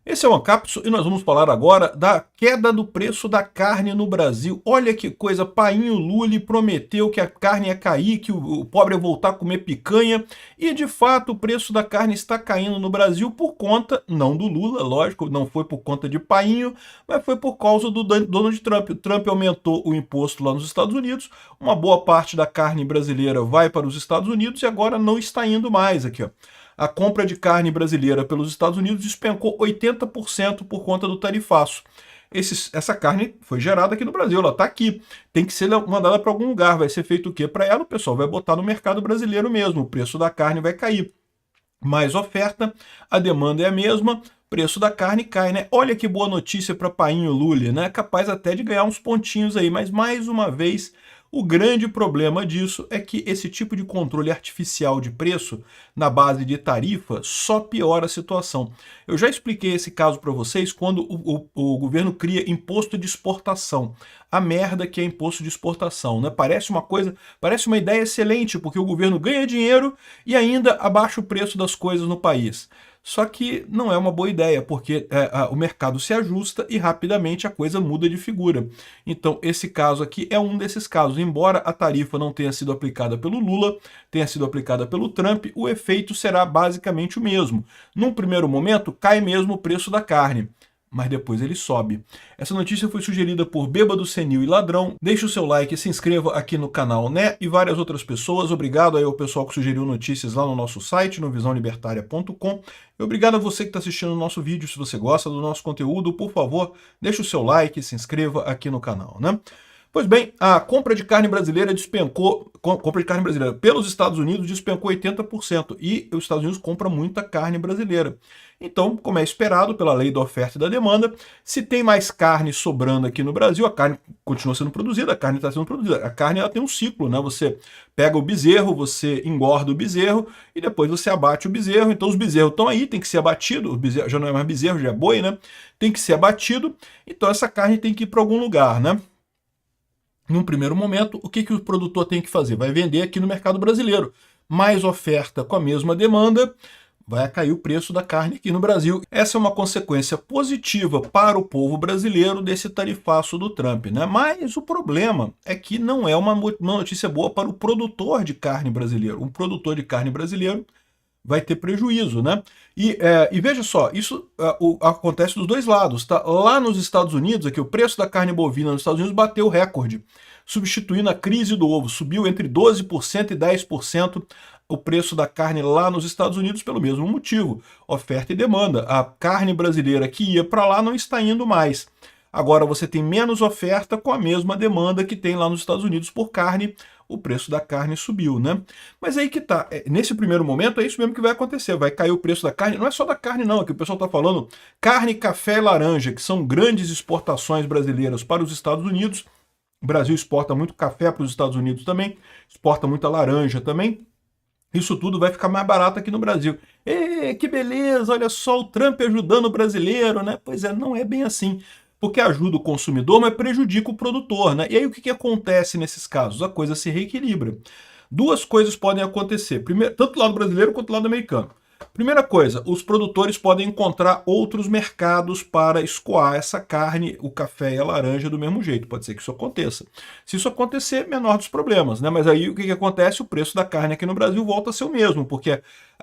Esse é o Ancapso e nós vamos falar agora da queda do preço da carne no Brasil. Olha que coisa, Painho Lully prometeu que a carne ia cair, que o pobre ia voltar a comer picanha, e de fato o preço da carne está caindo no Brasil por conta, não do Lula, lógico, não foi por conta de Painho, mas foi por causa do Donald Trump. O Trump aumentou o imposto lá nos Estados Unidos, uma boa parte da carne brasileira vai para os Estados Unidos e agora não está indo mais aqui, ó. A compra de carne brasileira pelos Estados Unidos despencou 80% por conta do tarifaço. Essa carne foi gerada aqui no Brasil, ela está aqui. Tem que ser mandada para algum lugar. Vai ser feito o quê para ela? O pessoal vai botar no mercado brasileiro mesmo. O preço da carne vai cair. Mais oferta, a demanda é a mesma, preço da carne cai, né? Olha que boa notícia para Painho Lully, né? Capaz até de ganhar uns pontinhos aí, mas mais uma vez o grande problema disso é que esse tipo de controle artificial de preço na base de tarifa só piora a situação. Eu já expliquei esse caso para vocês quando o governo cria imposto de exportação. A merda que é imposto de exportação, né? Parece uma ideia excelente, porque o governo ganha dinheiro e ainda abaixa o preço das coisas no país. Só que não é uma boa ideia, porque o mercado se ajusta e rapidamente a coisa muda de figura. Então, esse caso aqui é um desses casos. Embora a tarifa não tenha sido aplicada pelo Lula, tenha sido aplicada pelo Trump, o efeito será basicamente o mesmo. Num primeiro momento, cai mesmo o preço da carne, mas depois ele sobe. Essa notícia foi sugerida por Bêbado, Senil e Ladrão. Deixe o seu like e se inscreva aqui no canal, né? E várias outras pessoas. Obrigado aí ao pessoal que sugeriu notícias lá no nosso site, no visãolibertaria.com. E obrigado a você que está assistindo o nosso vídeo. Se você gosta do nosso conteúdo, por favor, deixe o seu like e se inscreva aqui no canal, né? Pois bem, a compra de carne brasileira despencou, compra de carne brasileira pelos Estados Unidos despencou 80%, e os Estados Unidos compram muita carne brasileira. Então, como é esperado pela lei da oferta e da demanda, se tem mais carne sobrando aqui no Brasil, a carne continua sendo produzida, a carne está sendo produzida. A carne ela tem um ciclo, né? Você pega o bezerro, você engorda o bezerro e depois você abate o bezerro. Então os bezerros estão aí, tem que ser abatido, o bezerro já não é mais bezerro, já é boi, né? Tem que ser abatido, então essa carne tem que ir para algum lugar, né? Num primeiro momento, o que o produtor tem que fazer? Vai vender aqui no mercado brasileiro. Mais oferta com a mesma demanda, vai cair o preço da carne aqui no Brasil. Essa é uma consequência positiva para o povo brasileiro desse tarifaço do Trump, né? Mas o problema é que não é uma notícia boa para o produtor de carne brasileiro. Um produtor de carne brasileiro vai ter prejuízo, né? E veja só, isso acontece dos dois lados, tá? Lá nos Estados Unidos, aqui, o preço da carne bovina nos Estados Unidos bateu recorde, substituindo a crise do ovo. Subiu entre 12% e 10% o preço da carne lá nos Estados Unidos pelo mesmo motivo, oferta e demanda. A carne brasileira que ia para lá não está indo mais. Agora você tem menos oferta com a mesma demanda que tem lá nos Estados Unidos por carne, o preço da carne subiu, né? Mas aí que tá, nesse primeiro momento é isso mesmo que vai acontecer, vai cair o preço da carne, não é só da carne não, é que o pessoal tá falando carne, café e laranja, que são grandes exportações brasileiras para os Estados Unidos. O Brasil exporta muito café para os Estados Unidos também, exporta muita laranja também. Isso tudo vai ficar mais barato aqui no Brasil. Que beleza, olha só o Trump ajudando o brasileiro, né? Pois é, não é bem assim. Porque ajuda o consumidor, mas prejudica o produtor, né? E aí o que acontece nesses casos? A coisa se reequilibra. Duas coisas podem acontecer, primeiro, tanto do lado brasileiro quanto do lado americano. Primeira coisa, os produtores podem encontrar outros mercados para escoar essa carne, o café e a laranja do mesmo jeito. Pode ser que isso aconteça. Se isso acontecer, menor dos problemas, né? Mas aí o que acontece? O preço da carne aqui no Brasil volta a ser o mesmo, porque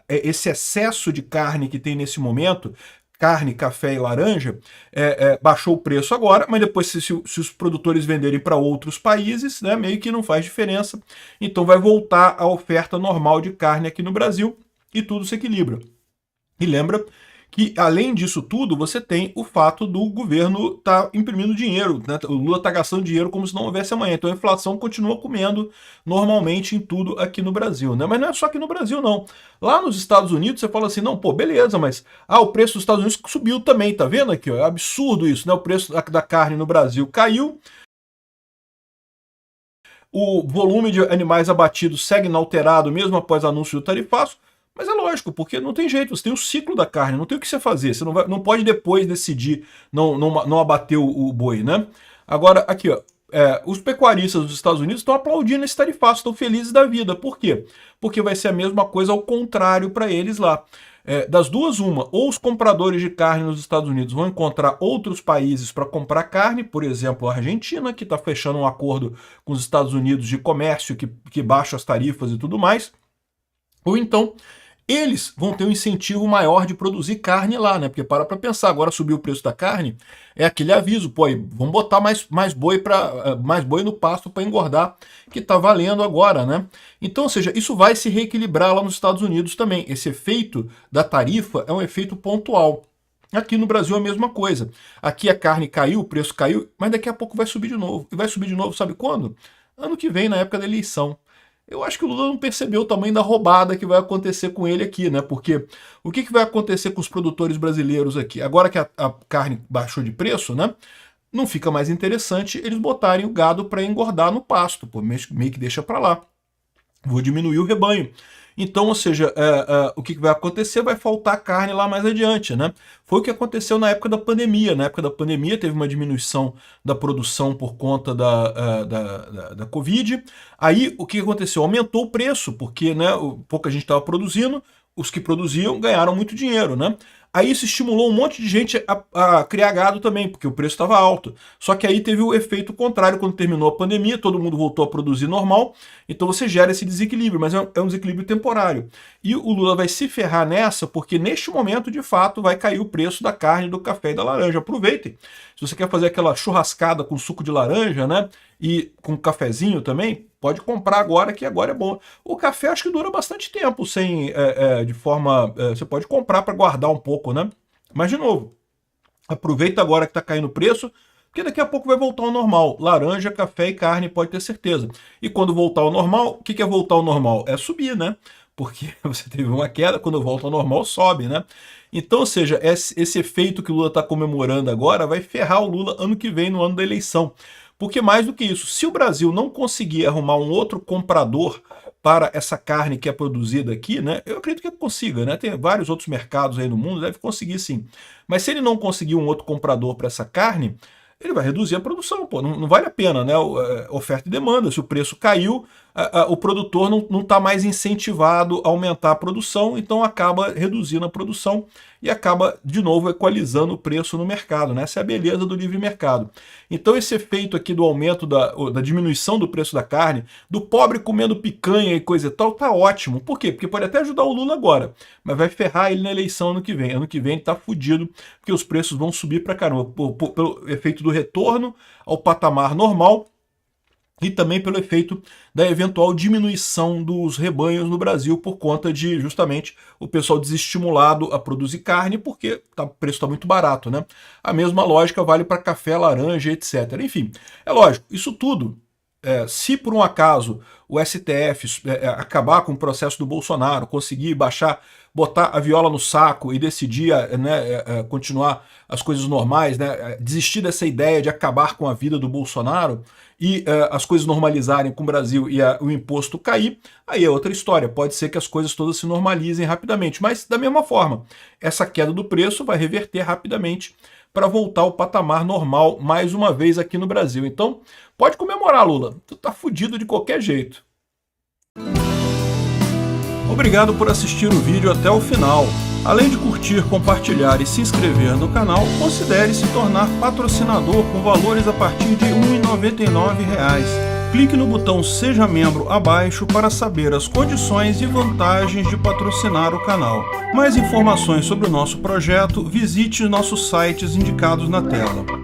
esse excesso de carne que tem nesse momento, carne, café e laranja, baixou o preço agora, mas depois se os produtores venderem para outros países, né, meio que não faz diferença. Então vai voltar a oferta normal de carne aqui no Brasil e tudo se equilibra. E lembra que, além disso tudo, você tem o fato do governo estar imprimindo dinheiro, né? O Lula está gastando dinheiro como se não houvesse amanhã. Então a inflação continua comendo normalmente em tudo aqui no Brasil, né? Mas não é só aqui no Brasil, não. Lá nos Estados Unidos você fala assim, não, pô, beleza, mas o preço dos Estados Unidos subiu também, tá vendo aqui? Ó, é absurdo isso, né? O preço da carne no Brasil caiu, o volume de animais abatidos segue inalterado mesmo após anúncio do tarifaço. Mas é lógico, porque não tem jeito, você tem o ciclo da carne, não tem o que você fazer, você não pode depois decidir não abater o boi, né? Agora, aqui, ó, os pecuaristas dos Estados Unidos estão aplaudindo esse tarifaço, estão felizes da vida. Por quê? Porque vai ser a mesma coisa ao contrário para eles lá. Das duas, uma, ou os compradores de carne nos Estados Unidos vão encontrar outros países para comprar carne, por exemplo, a Argentina, que está fechando um acordo com os Estados Unidos de comércio que baixa as tarifas e tudo mais, ou então eles vão ter um incentivo maior de produzir carne lá, né? Porque para pensar, agora subir o preço da carne, é aquele aviso, pô, vamos botar mais boi no pasto para engordar, que está valendo agora, né? Então, ou seja, isso vai se reequilibrar lá nos Estados Unidos também. Esse efeito da tarifa é um efeito pontual. Aqui no Brasil é a mesma coisa. Aqui a carne caiu, o preço caiu, mas daqui a pouco vai subir de novo. E vai subir de novo, sabe quando? Ano que vem, na época da eleição. Eu acho que o Lula não percebeu o tamanho da roubada que vai acontecer com ele aqui, né? Porque o que vai acontecer com os produtores brasileiros aqui? Agora que a carne baixou de preço, né? Não fica mais interessante eles botarem o gado para engordar no pasto. Pô, meio que deixa para lá. Vou diminuir o rebanho. Então, ou seja, o que vai acontecer? Vai faltar carne lá mais adiante, né? Foi o que aconteceu na época da pandemia. Na época da pandemia teve uma diminuição da produção por conta da Covid. Aí, o que aconteceu? Aumentou o preço, porque né, pouca gente estava produzindo, os que produziam ganharam muito dinheiro, né? Aí isso estimulou um monte de gente a criar gado também, porque o preço estava alto. Só que aí teve o efeito contrário quando terminou a pandemia, todo mundo voltou a produzir normal, então você gera esse desequilíbrio, mas é um desequilíbrio temporário. E o Lula vai se ferrar nessa, porque neste momento, de fato, vai cair o preço da carne, do café e da laranja. Aproveitem. Se você quer fazer aquela churrascada com suco de laranja, né, e com cafezinho também, pode comprar agora, que agora é bom. O café acho que dura bastante tempo, você pode comprar para guardar um pouco, né? Mas, de novo, aproveita agora que está caindo o preço, porque daqui a pouco vai voltar ao normal. Laranja, café e carne, pode ter certeza. E quando voltar ao normal, o que é voltar ao normal? É subir, né? Porque você teve uma queda, quando volta ao normal, sobe, né? Então, ou seja, esse efeito que o Lula está comemorando agora vai ferrar o Lula ano que vem, no ano da eleição. Porque mais do que isso, se o Brasil não conseguir arrumar um outro comprador para essa carne que é produzida aqui, né? Eu acredito que consiga, né? Tem vários outros mercados aí no mundo, deve conseguir sim. Mas se ele não conseguir um outro comprador para essa carne, ele vai reduzir a produção, pô. Não vale a pena, né? Oferta e demanda. Se o preço caiu, o produtor não está mais incentivado a aumentar a produção, então acaba reduzindo a produção e acaba, de novo, equalizando o preço no mercado, né? Essa é a beleza do livre mercado. Então esse efeito aqui do aumento, da diminuição do preço da carne, do pobre comendo picanha e coisa e tal, tá ótimo. Por quê? Porque pode até ajudar o Lula agora, mas vai ferrar ele na eleição ano que vem. Ano que vem ele tá fudido, porque os preços vão subir pra caramba, pelo efeito do retorno ao patamar normal, e também pelo efeito da eventual diminuição dos rebanhos no Brasil por conta de, justamente, o pessoal desestimulado a produzir carne porque o preço está muito barato, né? A mesma lógica vale para café, laranja, etc. Enfim, é lógico, isso tudo, se por um acaso o STF acabar com o processo do Bolsonaro, conseguir botar a viola no saco e decidir continuar as coisas normais, né, desistir dessa ideia de acabar com a vida do Bolsonaro e as coisas normalizarem com o Brasil e o imposto cair, aí é outra história. Pode ser que as coisas todas se normalizem rapidamente, mas da mesma forma, essa queda do preço vai reverter rapidamente para voltar ao patamar normal mais uma vez aqui no Brasil. Então, pode comemorar, Lula. Tu tá fudido de qualquer jeito. Obrigado por assistir o vídeo até o final. Além de curtir, compartilhar e se inscrever no canal, considere se tornar patrocinador com valores a partir de R$ 1,99. Clique no botão Seja Membro abaixo para saber as condições e vantagens de patrocinar o canal. Mais informações sobre o nosso projeto, visite nossos sites indicados na tela.